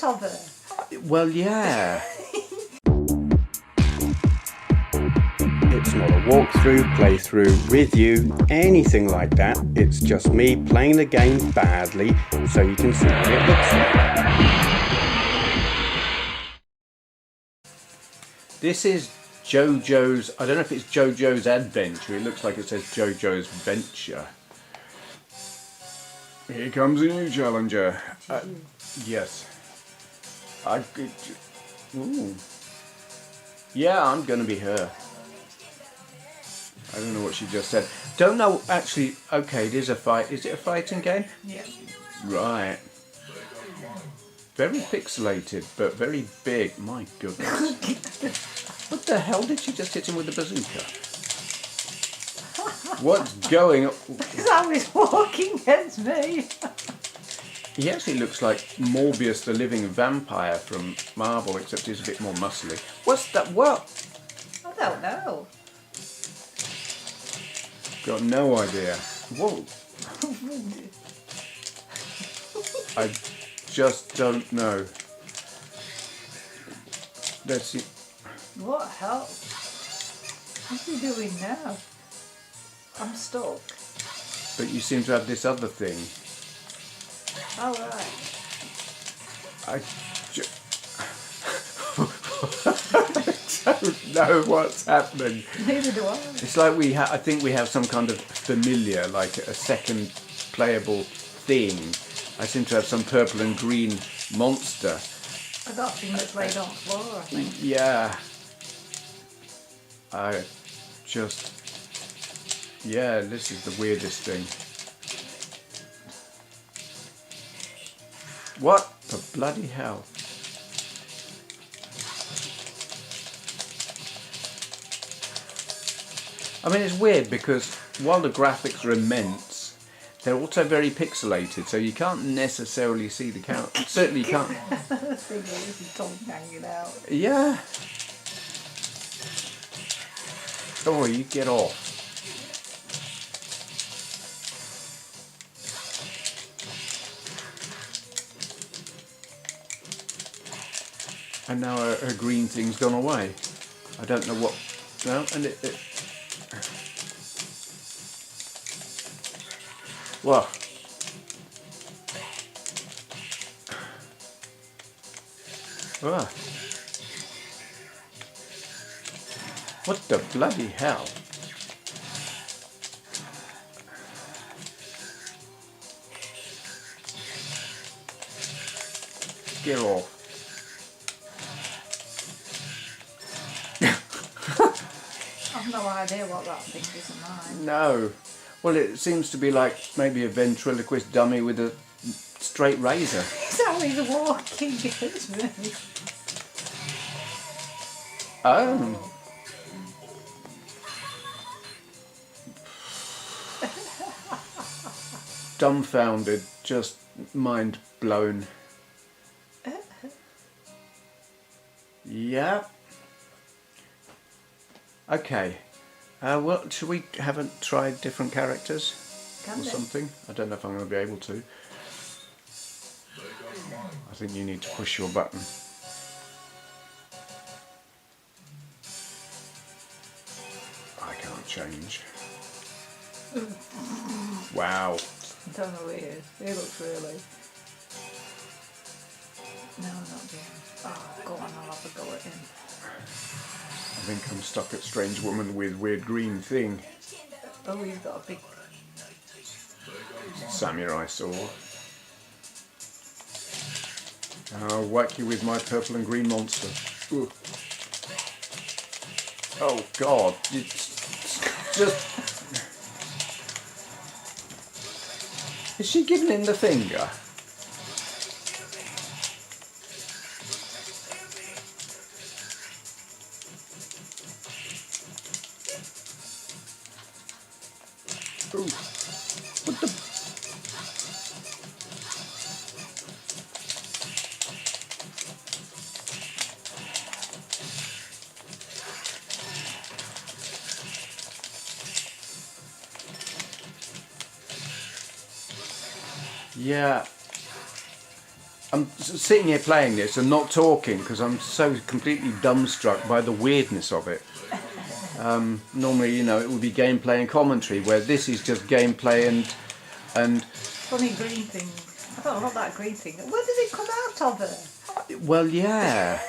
of her. Well, yeah. It's not a walkthrough, playthrough, review, anything like that. It's just me playing the game badly so you can see what it looks like. This is JoJo's, I don't know if it's JoJo's Adventure, it looks like it says JoJo's Venture. Here comes a new challenger. Yes. Ooh. Yeah, I'm gonna be her. I don't know what she just said. Don't know, actually, okay, it is a fight. Is it a fighting game? Yeah. Right. Very pixelated, but very big. My goodness. What the hell did she just hit him with the bazooka? What's going on? Because I was walking against me. He actually looks like Morbius the living vampire from Marvel, except he's a bit more muscly. What's that? What? I don't know. Got no idea. Whoa. I just don't know. Let's see. What hell? What's he doing now? I'm stuck. But you seem to have this other thing. All right. I don't know what's happening. Neither do I. It's like I think we have some kind of familiar, like a second playable thing. I seem to have some purple and green monster. I got a thing that's laid on the floor, I think. Yeah. Yeah, this is the weirdest thing. What the bloody hell? I mean, it's weird because while the graphics are immense, they're also very pixelated, so you can't necessarily see the character. Certainly you can't. The thing is, his tongue hanging out. Yeah. Oh, you get off. And now her green thing's gone away. I don't know what. No, and it well. Ah. What the bloody hell? Get off. I've no idea what that thing is of mine. No. Well, it seems to be like maybe a ventriloquist dummy with a straight razor. It's how he's walking against me. Oh. Dumbfounded, just mind blown. Yeah. Okay. Well, should we haven't tried different characters Can or they? something? I don't know if I'm going to be able to. I think you need to push your button. I can't change. Wow. I don't know who he is. He looks really... No, not him. Oh, go on, I'll have a go at him. I think I'm stuck at strange woman with weird green thing. Oh, he's got a big... Samurai sword. I'll whack you with my purple and green monster. Ooh. Oh God! It's just. Is she giving him the finger? Ooh. What the? Yeah. I'm sitting here playing this and not talking because I'm so completely dumbstruck by the weirdness of it. Normally, you know, it would be gameplay and commentary, where this is just gameplay and Funny green thing. I don't know what that green thing. Where did it come out of her? well, yeah.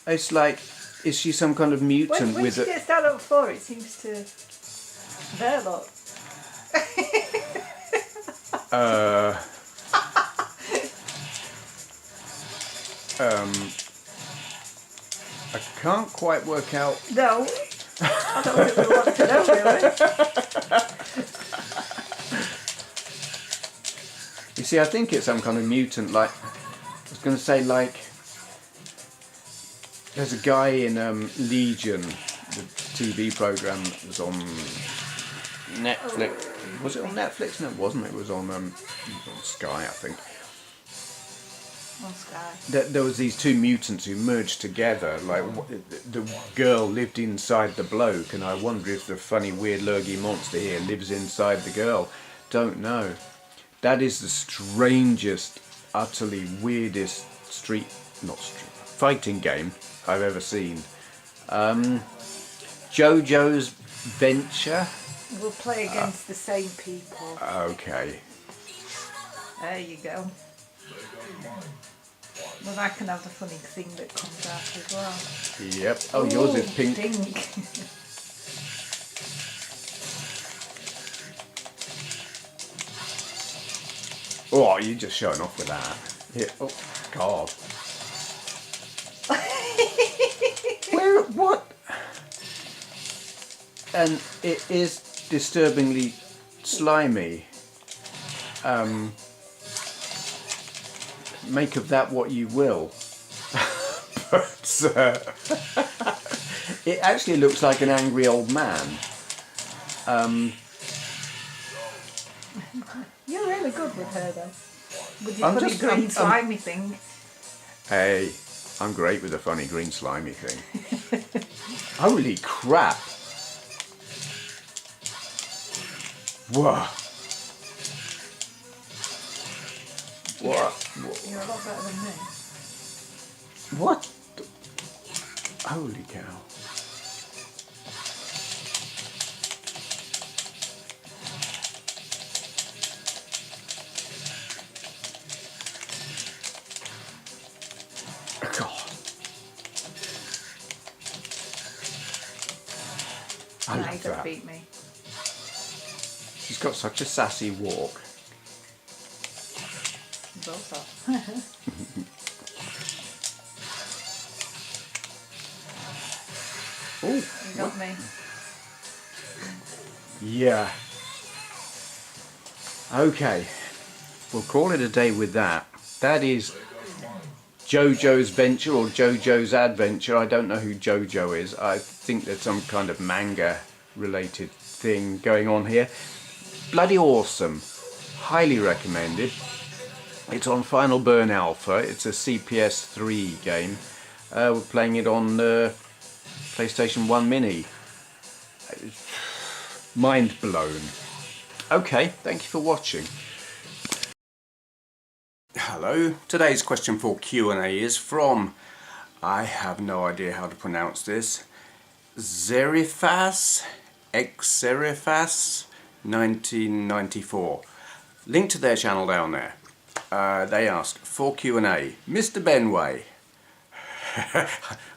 It's like, is she some kind of mutant When with she gets down on the floor, it seems to. There, look. I can't quite work out. No. I don't really want to know, really. You see, I think it's some kind of mutant, like, I was going to say, like, there's a guy in Legion, the TV program that was on Netflix. Was it on Netflix? No, it wasn't. It was on Sky, I think. On Sky. There was these two mutants who merged together. Like, the girl lived inside the bloke, and I wonder if the funny, weird, lurgy monster here lives inside the girl. Don't know. That is the strangest, utterly weirdest fighting game I've ever seen. JoJo's Venture. We'll play against the same people. Okay. There you go. Well, I can have the funny thing that comes out as well. Yep. Oh, yours is pink. Oh, you're just showing off with that. Yeah. Oh, God. Where? What? And it is disturbingly slimy. Make of that what you will. But it actually looks like an angry old man. You're really good with her, though. With your funny green slimy thing. Hey, I'm great with the funny green slimy thing. Holy crap! Whoa! What? You're a lot better than me. What? Holy cow! God. I love that. Beat me. She's got such a sassy walk. Also. Oh, You got me. yeah. Okay, we'll call it a day with that. That is JoJo's Venture or JoJo's Adventure. I don't know who JoJo is. I think there's some kind of manga related thing going on here. Bloody awesome. Highly recommended. It's on Final Burn Alpha. It's a CPS 3 game. We're playing it on PlayStation 1 Mini. Mind blown. Okay, thank you for watching. Hello. Today's question for Q&A is from, I have no idea how to pronounce this, Xerifas 1994. Link to their channel down there. They ask, for Q&A, Mr. Benway.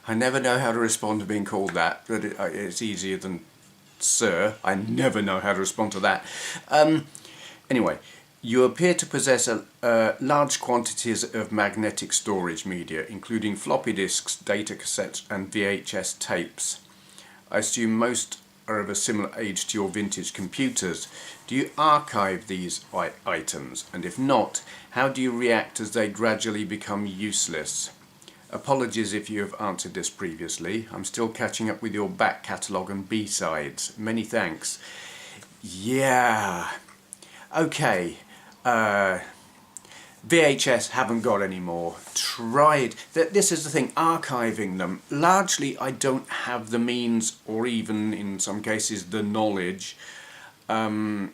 I never know how to respond to being called that, but it's easier than sir. I never know how to respond to that. Anyway, you appear to possess large quantities of magnetic storage media, including floppy disks, data cassettes and VHS tapes. I assume most are of a similar age to your vintage computers. Do you archive these items? And if not, how do you react as they gradually become useless? Apologies if you have answered this previously. I'm still catching up with your back catalogue and B-sides. Many thanks. Yeah. Okay. VHS haven't got any more. Tried. This is the thing, archiving them. Largely I don't have the means, or even in some cases the knowledge. I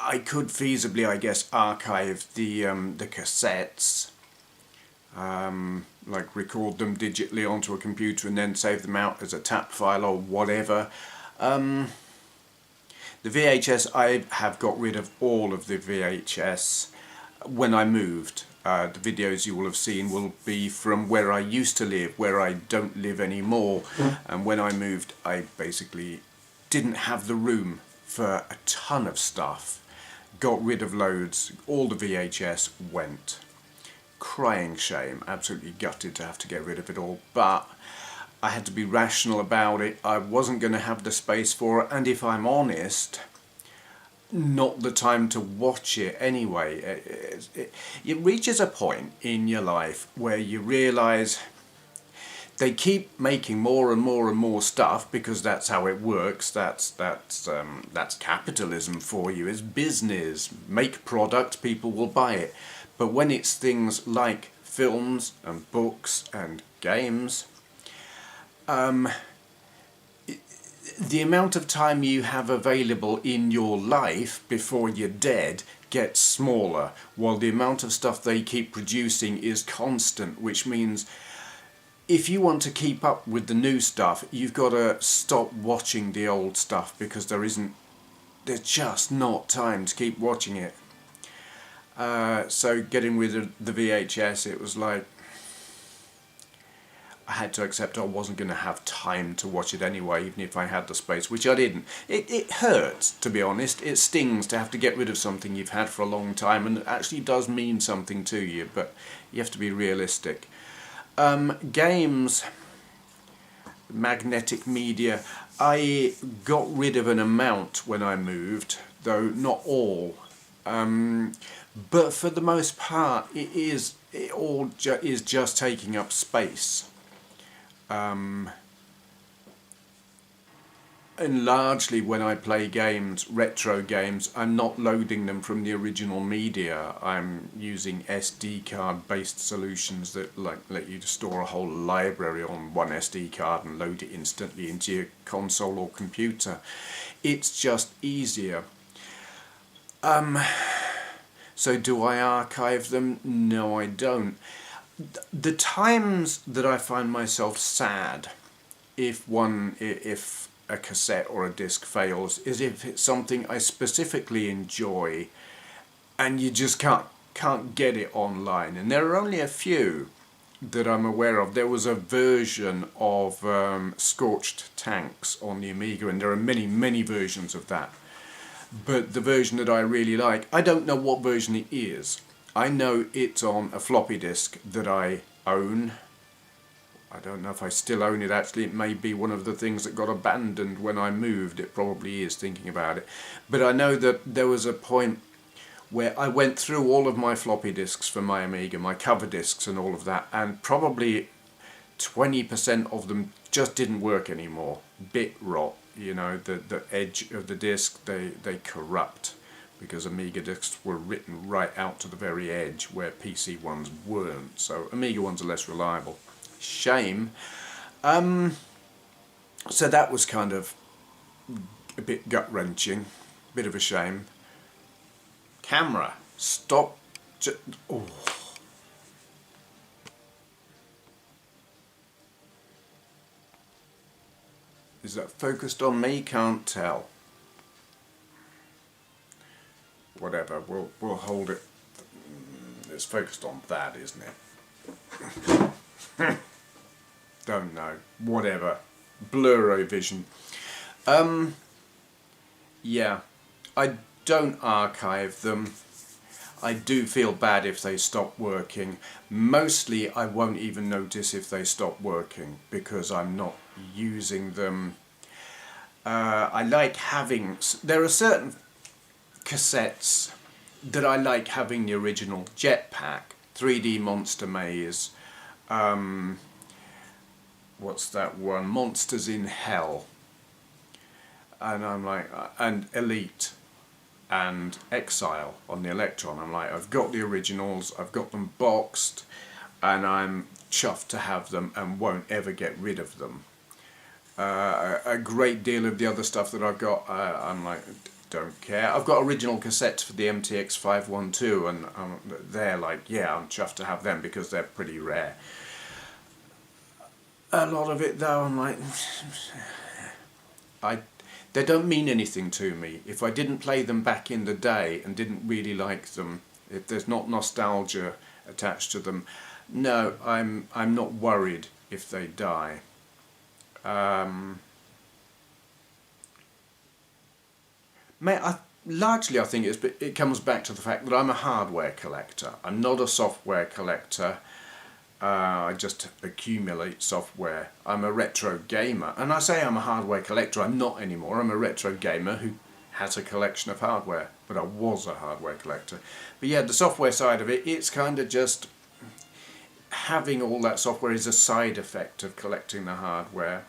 I could feasibly, I guess, archive the cassettes, like record them digitally onto a computer and then save them out as a tap file or whatever. The VHS, I have got rid of all of the VHS when I moved. The videos you will have seen will be from where I used to live, where I don't live anymore. And when I moved, I basically didn't have the room for a ton of stuff. Got rid of loads, all the VHS went. Crying shame, absolutely gutted to have to get rid of it all, but I had to be rational about it. I wasn't going to have the space for it, and if I'm honest, not the time to watch it anyway. It reaches a point in your life where you realise they keep making more and more and more stuff because that's how it works. That's capitalism for you. It's business. Make product, people will buy it. But when it's things like films and books and games, the amount of time you have available in your life before you're dead gets smaller, while the amount of stuff they keep producing is constant, which means if you want to keep up with the new stuff, you've got to stop watching the old stuff because there's just not time to keep watching it. So getting rid of the VHS, it was like I had to accept I wasn't going to have time to watch it anyway, even if I had the space, which I didn't. It hurts, to be honest. It stings to have to get rid of something you've had for a long time, and it actually does mean something to you, but you have to be realistic. Games, magnetic media, I got rid of an amount when I moved, though not all. But for the most part, it all is just taking up space. And largely when I play games, retro games, I'm not loading them from the original media. I'm using SD card based solutions that let you store a whole library on one SD card and load it instantly into your console or computer. It's just easier. So do I archive them? No, I don't. The times that I find myself sad if a cassette or a disc fails is if it's something I specifically enjoy and you just can't get it online, and there are only a few that I'm aware of. There was a version of Scorched Tanks on the Amiga, and there are many versions of that, but the version that I really like, I don't know what version it is. I know it's on a floppy disk that I own. I don't know if I still own it actually. It may be one of the things that got abandoned when I moved. It probably is, thinking about it. But I know that there was a point where I went through all of my floppy disks for my Amiga, my cover disks and all of that, and probably 20% of them just didn't work anymore. Bit rot, you know, the edge of the disk, they corrupt, because Amiga disks were written right out to the very edge where PC ones weren't. So Amiga ones are less reliable. Shame. So that was kind of a bit gut-wrenching, bit of a shame. Camera, stop. Oh. Is that focused on me? Can't tell. Whatever, we'll hold it. It's focused on that, isn't it? Don't know. Whatever. Blurrovision. Yeah. I don't archive them. I do feel bad if they stop working. Mostly I won't even notice if they stop working because I'm not using them. I like having... There are certain cassettes that I like having the original. Jetpack, 3D Monster Maze, what's that one? Monsters in Hell. And I'm like, and Elite and Exile on the Electron. I'm like, I've got the originals, I've got them boxed, and I'm chuffed to have them and won't ever get rid of them. A great deal of the other stuff that I've got, I'm like, don't care. I've got original cassettes for the MTX 512, and they're like, yeah, I'm chuffed to have them because they're pretty rare. A lot of it though, I'm like, they don't mean anything to me. If I didn't play them back in the day and didn't really like them, if there's not nostalgia attached to them, no, I'm not worried if they die. Largely I think it comes back to the fact that I'm a hardware collector. I'm not a software collector. I just accumulate software. I'm a retro gamer, and I say I'm a hardware collector. I'm not anymore. I'm a retro gamer who has a collection of hardware, but I was a hardware collector. But yeah, the software side of it, it's kind of just having all that software is a side effect of collecting the hardware,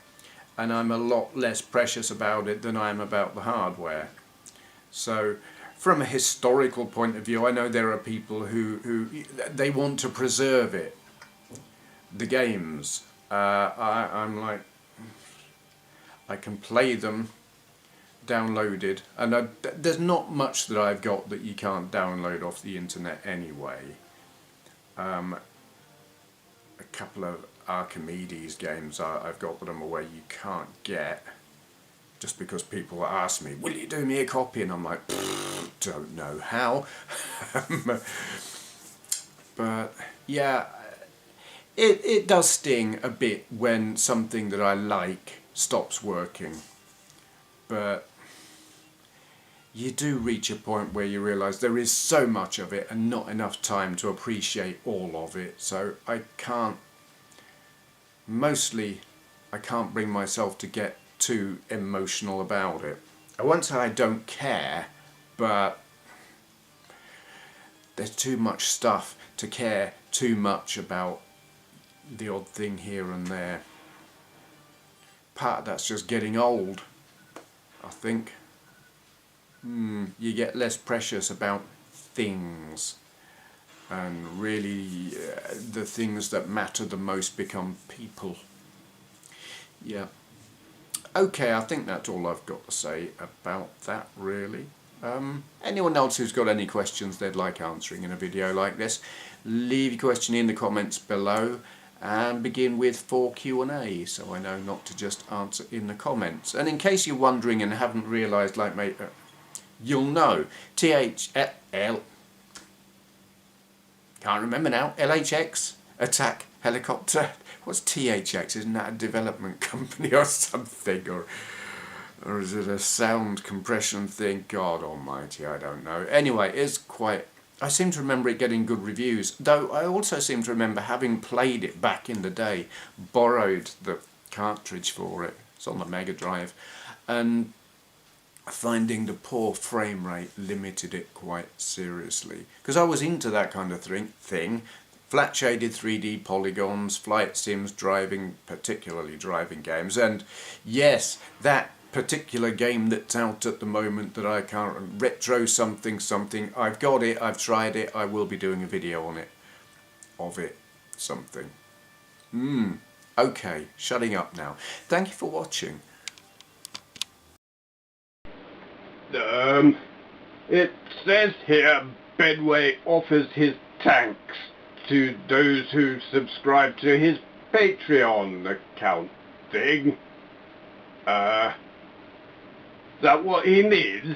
and I'm a lot less precious about it than I am about the hardware. So from a historical point of view, I know there are people who they want to preserve it. The games, I'm like, I can play them downloaded, and there's not much that I've got that you can't download off the internet anyway. A couple of Archimedes games I've got that I'm aware you can't get, just because people ask me, will you do me a copy, and I'm like, don't know how. But yeah, it does sting a bit when something that I like stops working, but you do reach a point where you realise there is so much of it and not enough time to appreciate all of it, so I can't bring myself to get too emotional about it. I won't say I don't care, but there's too much stuff to care too much about the odd thing here and there. Part of that's just getting old, I think. You get less precious about things, and really the things that matter the most become people. Yeah. Okay, I think that's all I've got to say about that, really. Anyone else who's got any questions they'd like answering in a video like this, leave your question in the comments below, and begin with for Q&A, so I know not to just answer in the comments. And in case you're wondering and haven't realised, like me, you'll know, THL, can't remember now, LHX, Attack Helicopter. What's THX? Isn't that a development company or something? Or is it a sound compression thing? God almighty, I don't know. Anyway, it's quite... I seem to remember it getting good reviews, though I also seem to remember having played it back in the day, borrowed the cartridge for it, it's on the Mega Drive, and finding the poor frame rate limited it quite seriously. Because I was into that kind of thing, flat shaded 3D polygons, flight sims, driving, particularly driving games, and yes, that particular game that's out at the moment that I can't, retro something, I've got it, I've tried it, I will be doing a video on it, something. Okay, shutting up now. Thank you for watching. It says here Benway offers his thanks to those who subscribe to his Patreon account thing. Is that what he needs?